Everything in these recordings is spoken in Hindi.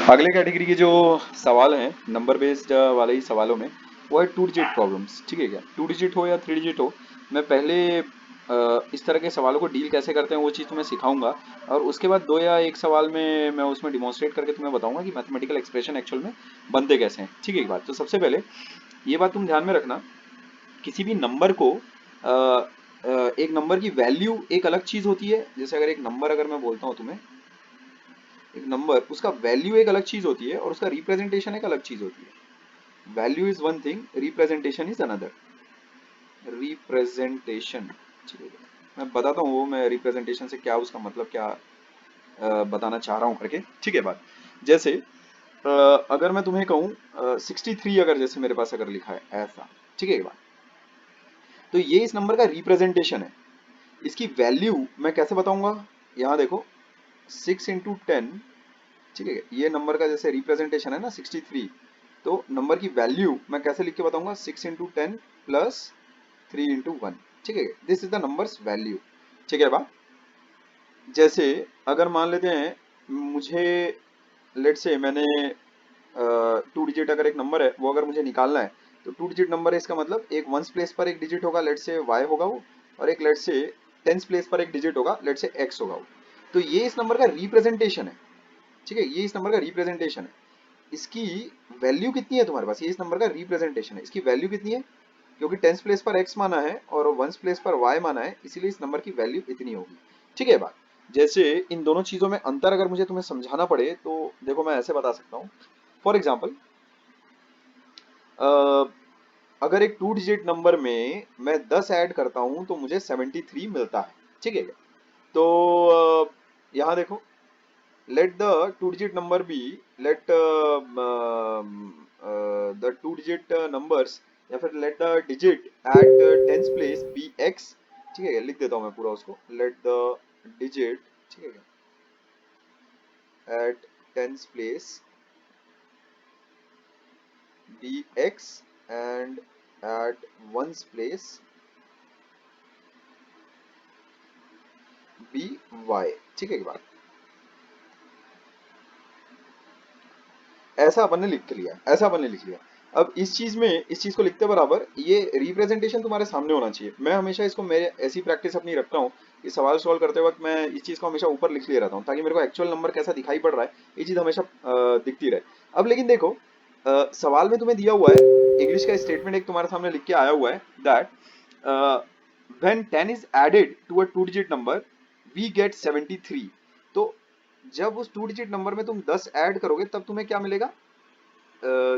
अगले कैटेगरी के जो सवाल हैं नंबर बेस्ड वाले ही सवालों में, वो है टू डिजिट प्रॉब्लम्स। ठीक है क्या, टू डिजिट हो या थ्री डिजिट हो, मैं पहले इस तरह के सवालों को डील कैसे करते हैं वो चीज़ तुम्हें सिखाऊंगा। और उसके बाद दो या एक सवाल में मैं उसमें डिमॉन्स्ट्रेट करके तुम्हें बताऊंगा कि मैथमेटिकल एक्सप्रेशन एक्चुअल में बनते कैसे हैं। ठीक है, एक बात तो सबसे पहले ये बात तुम ध्यान में रखना, किसी भी नंबर को एक नंबर की वैल्यू एक अलग चीज़ होती है। जैसे अगर एक नंबर अगर मैं बोलता हूँ तुम्हें, एक नंबर उसका वैल्यू एक अलग चीज होती है और उसका रिप्रेजेंटेशन एक अलग चीज होती है। Value is one thing, representation is another. Representation, ठीक है, मैं बताता हूँ वो मैं रिप्रेजेंटेशन से क्या उसका मतलब क्या बताना चाह रहा हूँ करके। ठीक है बात, जैसे अगर मैं तुम्हें कहूँ 63, अगर जैसे मेरे पास अगर लिखा है ऐसा, ठीक है बात, तो ये इस नंबर का रिप्रेजेंटेशन है। इसकी वैल्यू मैं कैसे बताऊंगा, यहाँ देखो 6 × 10, ठीक है, ये नंबर का जैसे रिप्रेजेंटेशन है ना 63, तो नंबर की वैल्यू मैं कैसे लिख के बताऊंगा, 6 × 10 प्लस 3 × 1। ठीक है, this is the numbers value. ठीक है बा, जैसे अगर मान लेते हैं मुझे, लेट से मैंने टू डिजिट अगर एक नंबर है वो अगर मुझे निकालना है, तो टू डिजिट नंबर है इसका मतलब एक वंस प्लेस पर एक डिजिट होगा, लेट से वाई होगा वो, और एक लेट से टेंस प्लेस पर एक डिजिट होगा, लेट से एक्स होगा वो। तो ये इस नंबर का रिप्रेजेंटेशन है। ठीक है, ये इस नंबर का रिप्रेजेंटेशन है। इसकी वैल्यू कितनी है तुम्हारे पास, ये इस नंबर का रिप्रेजेंटेशन है, इसकी वैल्यू कितनी है, क्योंकि टेंस प्लेस पर x माना है और वंस प्लेस पर y माना है, इसीलिए इस नंबर की वैल्यू इतनी होगी। ठीक है बात, जैसे इन दोनों चीजों में अंतर अगर मुझे तुम्हें समझाना पड़े तो देखो मैं ऐसे बता सकता हूँ। फॉर एग्जाम्पल, अगर एक टू डिजिट नंबर में मैं 10 ऐड करता हूं तो मुझे 73 मिलता है। ठीक है, तो यहाँ देखो, let the two digit number be, let the two digit numbers, या फिर let the digit at tens place be x। ठीक है, लिख देता हूँ मैं पूरा उसको, let the digit, ठीक है, at tens place be x and at ones place be y। ठीक है, बात ऐसा अपन ने लिख लिया, ऐसा अपन ने लिख लिया। अब इस चीज में, इस चीज को लिखते बराबर ये रिप्रेजेंटेशन तुम्हारे सामने होना चाहिए। मैं हमेशा इसको, मेरे ऐसी प्रैक्टिस अपनी रखता हूँ कि सवाल सॉल्व करते वक्त मैं इस चीज को हमेशा ऊपर लिख ले रहता हूँ, ताकि मेरे को एक्चुअल नंबर कैसा दिखाई पड़ रहा है ये चीज हमेशा दिखती रहे। अब लेकिन देखो, सवाल में तुम्हें दिया हुआ है, इंग्लिश का स्टेटमेंट एक तुम्हारे सामने लिख के आया हुआ है that when 10 is added to a two digit number we get 73। तो जब उस टू डिजिट नंबर में तुम 10 ऐड करोगे तब तुम्हें क्या मिलेगा,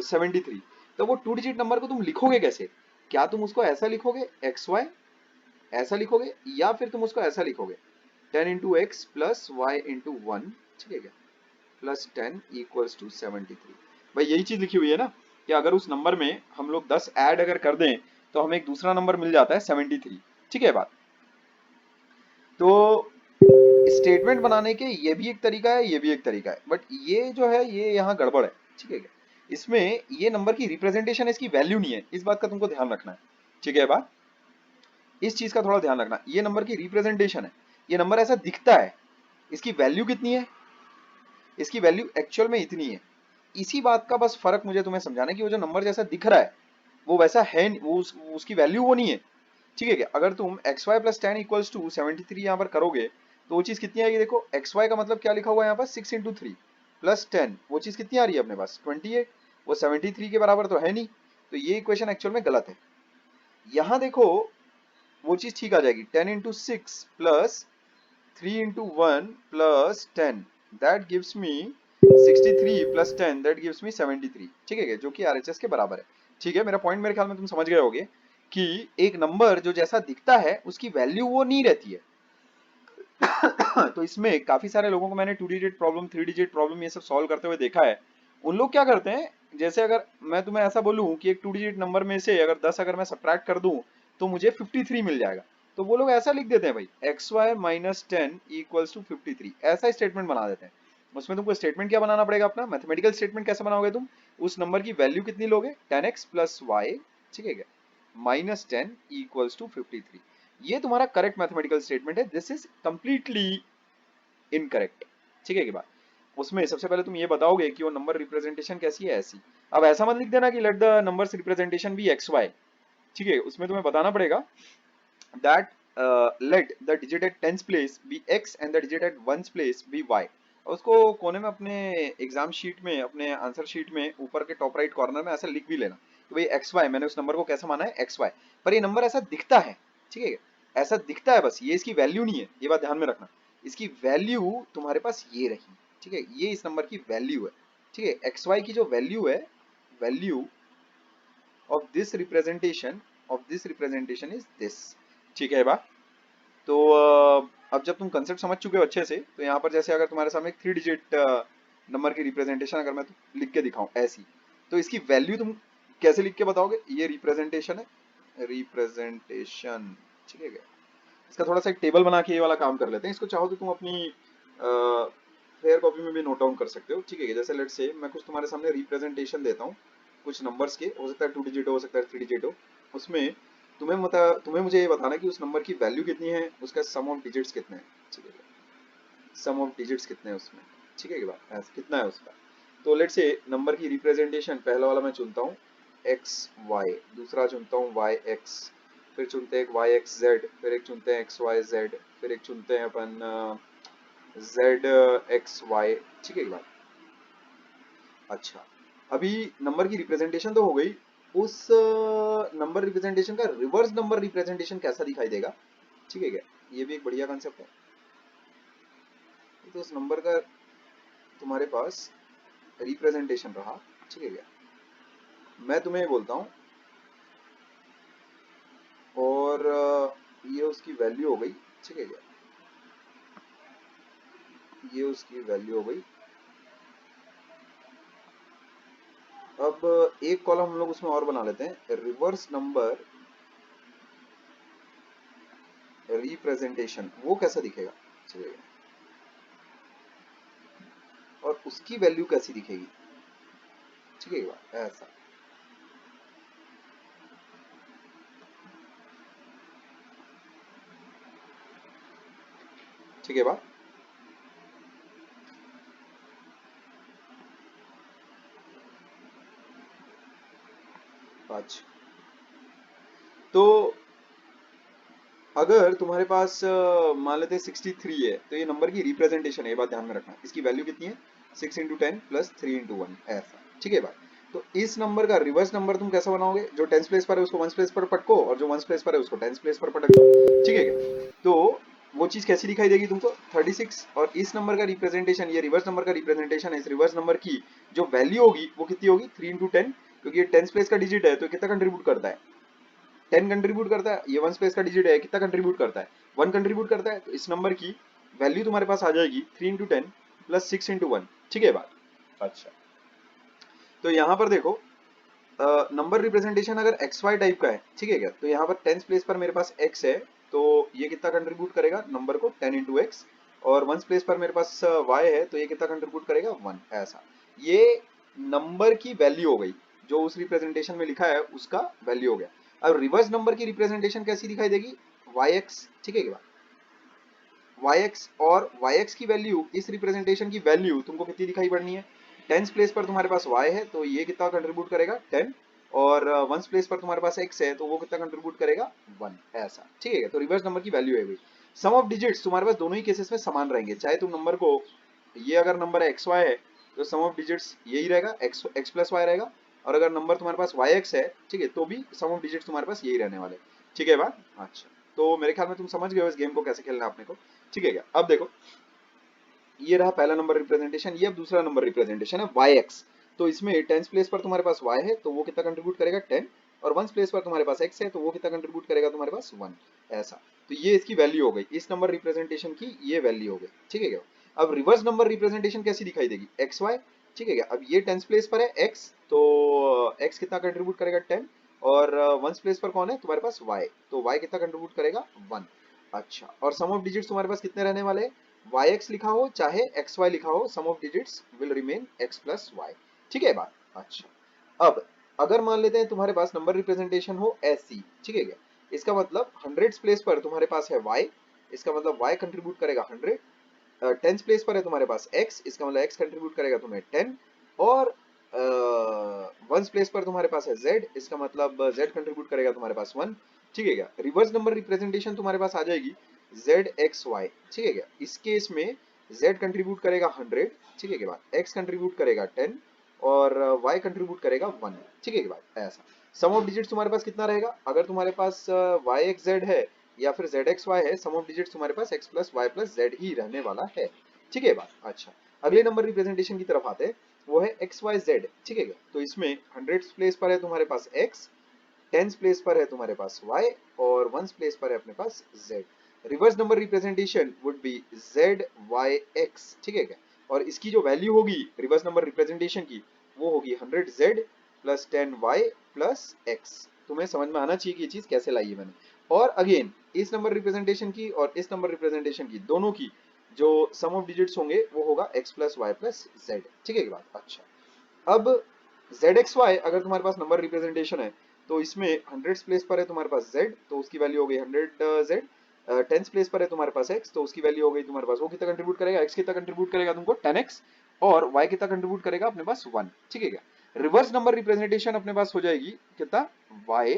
73। तो वो टू डिजिट नंबर को तुम लिखोगे कैसे, क्या तुम उसको ऐसा लिखोगे एक्स वाई, ऐसा लिखोगे, या फिर तुम उसको ऐसा लिखोगे 10 × x plus y into one, ठीक है क्या, प्लस 10 = 73। भाई यही चीज लिखी हुई है ना, कि अगर उस नंबर में हम लोग 10 ऐड अगर कर दें तो हमें एक दूसरा नंबर मिल जाता है 73। ठीक है बात, तो स्टेटमेंट बनाने के ये भी एक तरीका है, ये भी एक तरीका है, बट ये जो है ये यहाँ गड़बड़ है। ठीक है, इसमें ये नंबर की रिप्रेजेंटेशन है, इसकी वैल्यू नहीं है, इस बात का तुमको ध्यान रखना है। ठीक है बात, इस चीज का थोड़ा ध्यान रखना, ये नंबर की रिप्रेजेंटेशन है, ये नंबर ऐसा दिखता है, इसकी वैल्यू कितनी है, इसकी वैल्यू एक्चुअल में इतनी है। इसी बात का बस फर्क मुझे तुम्हें समझाना है कि वो जो नंबर जैसा दिख रहा है वो वैसा है वो उसकी वैल्यू वो नहीं है। ठीक है क्या, अगर तुम एक्स वाई प्लस 10 = 73 यहाँ पर करोगे तो वो चीज कितनी आएगी, देखो एक्स वाई का मतलब क्या लिखा हुआ है यहाँ पर 6 × 3 प्लस 10, वो चीज कितनी आ रही है अपने पास 28, वो 73 के बराबर तो है नहीं, तो ये इक्वेशन एक्चुअल में गलत है। यहाँ देखो वो चीज ठीक आ जाएगी, 10 × 6 plus 3 × 1 plus 10, that gives me 63 plus 10, that gives me 73। ठीक है, जो कि आरएचएस के बराबर है। ठीक है, मेरा पॉइंट मेरे ख्याल में तुम समझ गए होगे कि एक नंबर जो जैसा दिखता है उसकी वैल्यू वो नहीं रहती है। तो इसमें काफी सारे लोगों को मैंने two digit problem, three digit problem ये सब सॉल्व करते हुए देखा है। उन लोग क्या करते हैं, जैसे अगर मैं तुम्हें ऐसा बोलूं कि एक टू डिजिट नंबर में से अगर 10 अगर मैं सब्ट्रैक्ट कर दूं तो मुझे 53 मिल जाएगा, तो वो लोग ऐसा लिख देते हैं भाई xy - 10 = 53, ऐसा स्टेटमेंट बना देते हैं। उसमें तुमको स्टेटमेंट क्या बनाना पड़ेगा, अपना मैथमेटिकल स्टेटमेंट कैसे बनाओगे तुम, उस नंबर की वैल्यू कितनी लोगे 10x प्लस वाई, ठीक है क्या, -10 = 53, ये तुम्हारा करेक्ट मैथमेटिकल स्टेटमेंट है। This is completely incorrect. ठीक है कि बात, उसमें सबसे पहले तुम ये बताओगे कि वो नंबर रिप्रेजेंटेशन कैसी है, ऐसी। अब ऐसा मत लिख देना कि let the numbers representation be x y, ठीक है, उसमें तुम्हें बताना पड़ेगा that let the digit at tens place be x and the digit at ones place be y। और उसको कोने में अपने एग्जाम शीट में, अपने आंसर शीट में ऊपर के टॉप राइट कॉर्नर में ऐसा लिख भी लेना कि भाई एक्स वाई, मैंने उस नंबर को कैसा माना है, एक्स वाई। पर ये नंबर ऐसा दिखता है, ठीक है, ऐसा दिखता है बस, ये इसकी वैल्यू नहीं है, ये बात ध्यान में रखना। इसकी वैल्यू तुम्हारे पास ये रही, ठीक है, ये इस नंबर की वैल्यू है, ठीक है। एक्स वाई की जो वैल्यू है, value of this representation is this, ठीक है बा। तो अब जब तुम कंसेप्ट समझ चुके हो अच्छे से, तो यहाँ पर जैसे अगर तुम्हारे सामने एक 3 डिजिट नंबर की रिप्रेजेंटेशन अगर मैं लिख के दिखाऊं ऐसी, तो इसकी वैल्यू तुम कैसे लिख के बताओगे, ये रिप्रेजेंटेशन है, रिप्रेजेंटेशन, ठीक है क्या। इसका थोड़ा सा एक टेबल बना के ये वाला काम कर लेते हैं, इसको चाहो तो तुम अपनी फेयर कॉपी में भी नोट डाउन कर सकते हो, ठीक है। जैसे लेट्स से मैं कुछ तुम्हारे सामने रिप्रेजेंटेशन देता हूँ कुछ नंबर्स के, हो सकता है 2 डिजिट हो सकता है 3 डिजिट हो, उसमें तुम्हें मुझे ये बताना कि उस नंबर की वैल्यू कितनी है, उसका सम ऑफ डिजिट्स कितने हैं, ठीक है, सम ऑफ डिजिट्स कितने हैं उसमें, ठीक है, ऐसा कितना है उसका। तो लेट्स से नंबर की रिप्रेजेंटेशन पहला वाला मैं चुनता हूँ एक्स वाई, दूसरा चुनता हूँ वाई एक्स, फिर चुनते हैं एक वाई एक्स जेड, फिर एक चुनते हैं एक्स वाई जेड, फिर एक चुनते हैं अपन जेड एक्स वाई, ठीक है बात। अच्छा, अभी नंबर की रिप्रेजेंटेशन तो हो गई, उस नंबर रिप्रेजेंटेशन का रिवर्स नंबर रिप्रेजेंटेशन कैसा दिखाई देगा, ठीक है क्या, ये भी एक बढ़िया कंसेप्ट है। तो उस नंबर का तुम्हारे पास रिप्रेजेंटेशन रहा, ठीक है क्या, मैं तुम्हें बोलता हूँ, और ये उसकी वैल्यू हो गई, ठीक है क्या, ये उसकी वैल्यू हो गई। अब एक कॉलम हम लोग उसमें और बना लेते हैं, रिवर्स नंबर रिप्रेजेंटेशन, वो कैसा दिखेगा, ठीक है, और उसकी वैल्यू कैसी दिखेगी, ठीक है, ऐसा, ठीक है बात। अच्छा, तो अगर तुम्हारे पास मान लेते हैं 63 है, तो ये नंबर की रिप्रेजेंटेशन है, ये बात ध्यान में रखना, इसकी वैल्यू कितनी है, 6 × 10 + 3 × 1, ऐसा, ठीक है बात। तो इस नंबर का रिवर्स नंबर तुम कैसा बनाओगे, जो टेंस प्लेस पर है उसको वंस प्लेस पर पटको, और जो वंस प्लेस पर है उसको टेंस प्लेस पर पटक दो, ठीक है क्या। तो वो चीज कैसी दिखाई देगी तुमको, 36, और इस नंबर का रिप्रेजेंटेशन, ये रिवर्स नंबर का रिप्रेजेंटेशन है, इस रिवर्स नंबर की जो वैल्यू होगी वो कितनी होगी, 3 × 10, क्योंकि ये टेंस प्लेस का डिजिट है, तो कितना कंट्रीब्यूट करता है, 10 कंट्रीब्यूट करता है, ये वन स्पेस का डिजिट है, कितना कंट्रीब्यूट करता है, 1 कंट्रीब्यूट करता है। तो इस नंबर की वैल्यू तुम्हारे पास आ जाएगी 3 × 10 + 6 × 1, ठीक है बात। अच्छा, तो यहाँ पर देखो, नंबर रिप्रेजेंटेशन अगर एक्स वाई टाइप का है, ठीक है क्या, तो यहाँ पर टेंस प्लेस पर मेरे पास एक्स है, तो ये कितना कंट्रीब्यूट करेगा नंबर को, 10 × x, और वंस प्लेस पर मेरे पास वाई है, तो ये कितना कंट्रीब्यूट करेगा, 1, ऐसा। ये नंबर की वैल्यू हो गई, जो उस रिप्रेजेंटेशन में लिखा है उसका वैल्यू हो गया। अब रिवर्स नंबर की रिप्रेजेंटेशन कैसी दिखाई देगी, वाई एक्स, ठीक है क्या, वाई एक्स, और वाई एक्स की वैल्यू, इस रिप्रेजेंटेशन की वैल्यू तुमको कितनी दिखाई पड़नी है, टेंस प्लेस पर तुम्हारे पास y है, तो ये कितना कंट्रीब्यूट करेगा, 10, और वंस प्लेस पर तुम्हारे पास x है, तो वो कितना कंट्रीब्यूट करेगा, 1, ऐसा, ठीक है। तो रिवर्स नंबर की वैल्यू है भाई। सम ऑफ डिजिट्स तुम्हारे पास दोनों ही केसेस में समान रहेंगे, चाहे तुम नंबर को, ये अगर नंबर एक्स वाई है, तो सम ऑफ डिजिट्स यही रहेगा, एक्स एक्स प्लस वाई रहेगा, और अगर नंबर तुम्हारे पास वाई एक्स है, ठीक है, तो भी सम ऑफ डिजिट्स तुम्हारे पास यही रहने वाले, ठीक है बात। अच्छा, तो मेरे ख्याल में तुम समझ गए हो इस गेम को कैसे खेलना है अपने को, ठीक है क्या। अब देखो, ये रहा पहला नंबर रिप्रेजेंटेशन, ये अब दूसरा नंबर रिप्रेजेंटेशन है वाई एक्स। तो इसमें टेंस प्लेस पर तुम्हारे पास y है, तो वो कितना कंट्रीब्यूट करेगा, 10, और वंस प्लेस पर तुम्हारे पास x है, तो वो कितना कंट्रीब्यूट करेगा तुम्हारे पास, 1, ऐसा। तो ये इसकी वैल्यू हो गई, इस नंबर रिप्रेजेंटेशन की ये वैल्यू हो गई, ठीक है क्या। अब रिवर्स नंबर रिप्रेजेंटेशन कैसी दिखाई देगी, एक्स वाई, ठीक है क्या। अब ये टेंस प्लेस पर है x, तो x कितना कंट्रीब्यूट करेगा, 10, और वंस प्लेस पर कौन है तुम्हारे पास, y, तो y कितना कंट्रीब्यूट करेगा, 1। अच्छा, और सम ऑफ डिजिट्स तुम्हारे पास कितने रहने वाले हैं, वाई एक्स लिखा हो चाहे एक्स वाई लिखा हो, sum of digits will remain x plus y, ठीक है बात। अच्छा, अब अगर मान लेते हैं तुम्हारे पास नंबर रिप्रेजेंटेशन हो ऐसी, ठीक है क्या, इसका मतलब हंड्रेड्स प्लेस पर तुम्हारे पास है y, इसका मतलब y कंट्रीब्यूट करेगा 100, टेंथ प्लेस पर है तुम्हारे पास x, इसका मतलब x कंट्रीब्यूट करेगा तुम्हें 10, और वंस प्लेस पर तुम्हारे पास है z, इसका मतलब z कंट्रीब्यूट करेगा तुम्हारे पास 1। ठीक है क्या? रिवर्स नंबर रिप्रेजेंटेशन तुम्हारे पास आ जाएगी z x y। ठीक है क्या? इस केस में z कंट्रीब्यूट करेगा 100, ठीक है क्या बात, x कंट्रीब्यूट करेगा 10 और y कंट्रीब्यूट करेगा 1। ठीक है क्या बात? ऐसा सम ऑफ डिजिट्स तुम्हारे पास कितना रहेगा? अगर तुम्हारे पास y x z है या फिर z x y है, सम ऑफ डिजिट्स तुम्हारे पास x plus y plus z ही रहने वाला है। ठीक है बात? अच्छा, अगले नंबर रिप्रेजेंटेशन की तरफ आते हैं, वो है एक्स वाई जेड। ठीक है क्या? तो इसमें हंड्रेड प्लेस पर है तुम्हारे पास x, टेंस प्लेस पर है तुम्हारे पास y और वंस प्लेस पर है अपने पास z। Reverse number representation would be z y x। ठीक है क्या? और इसकी जो वैल्यू होगी रिवर्स नंबर रिप्रेजेंटेशन की, वो होगी 100z plus 10y plus x। तुम्हें समझ में आना चाहिए कि ये चीज कैसे लाई है मैंने। और अगेन इस नंबर रिप्रेजेंटेशन की और इस नंबर रिप्रेजेंटेशन की, दोनों की जो सम ऑफ डिजिट्स होंगे वो होगा x plus y plus z. ठीक है की बात? अच्छा, अब ZXY अगर तुम्हारे पास नंबर रिप्रेजेंटेशन है, तो इसमें हंड्रेड्स प्लेस पर है तुम्हारे पास Z, तो उसकी वैल्यू हो गई 100Z। टेंस प्लेस पर है तुम्हारे पास X, तो उसकी वैल्यू हो गई तुम्हारे पास, वो कितना कंट्रीब्यूट करेगा, X कितना कंट्रीब्यूट करेगा तुमको 10X, और Y कितना कंट्रीब्यूट करेगा अपने पास 1। ठीक है क्या? रिवर्स नंबर रिप्रेजेंटेशन अपने पास हो जाएगी कितना, Y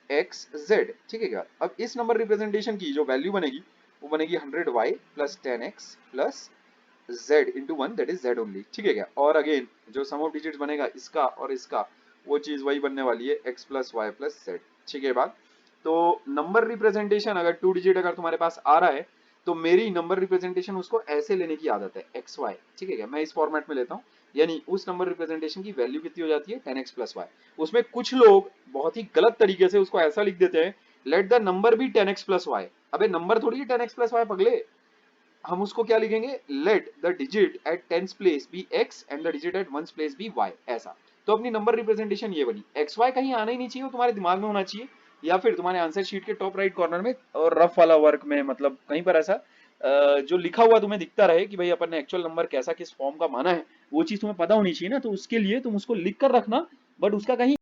X Z। ठीक है क्या? अब इस नंबर रिप्रेजेंटेशन की जो वैल्यू बनेगी, वो बनेगी 100Y plus 10X plus z into one, that is z only. ठीक है क्या? और अगेन जो सम ऑफ डिजिट्स बनेगा इसका और इसका, वो चीज वही बनने वाली है x plus y plus z. ठीक है बात? तो नंबर रिप्रेजेंटेशन अगर टू डिजिट अगर तुम्हारे पास आ रहा है, तो मेरी नंबर रिप्रेजेंटेशन उसको ऐसे लेने की आदत है एक्स वाई। ठीक है क्या? मैं इस फॉर्मेट में लेता हूँ, यानी उस नंबर रिप्रेजेंटेशन की वैल्यू कितनी हो जाती है 10x प्लस वाई। उसमें कुछ लोग बहुत ही गलत तरीके से उसको ऐसा लिख देते हैं, let the number be 10x plus y. अबे नंबर थोड़ी है 10x प्लस वाई पगले, हम उसको क्या लिखेंगे, let the digit at tens place be x and the digit at ones place be y. ऐसा तो अपनी नंबर रिप्रेजेंटेशन ये बनी, एक्स वाई कहीं आना ही नहीं चाहिए, वो तुम्हारे दिमाग में होना चाहिए, या फिर तुम्हारे आंसर शीट के टॉप राइट कॉर्नर में और रफ वाला वर्क में, मतलब कहीं पर ऐसा जो लिखा हुआ तुम्हें दिखता रहे कि भाई अपन ने एक्चुअल नंबर कैसा किस फॉर्म का माना है, वो चीज तुम्हें पता होनी चाहिए ना। तो उसके लिए तुम उसको लिख कर रखना, बट उसका कहीं